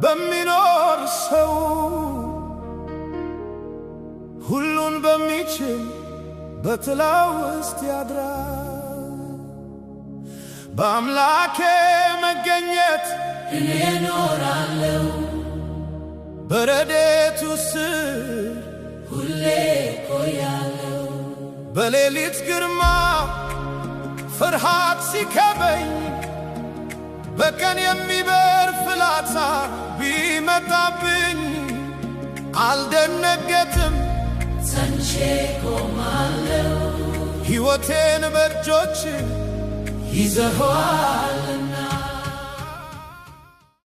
በሚኖር ሰው ሁሉን በሚችል በጥላ ውስጥ ያድራል። በአምላኬ መገኘት እኔ እኖራለሁ፣ በረድኤቱ ስር ሁሌ ቆያለሁ። በሌሊት ግርማ ፍርሃት ሲከበኝ በቀን የሚበር ፍላጻ ቢመጣብኝ አልደነገጥም፣ ጸንቼ ቆማለሁ። ሕይወቴን በእጆች ይዘኸዋልና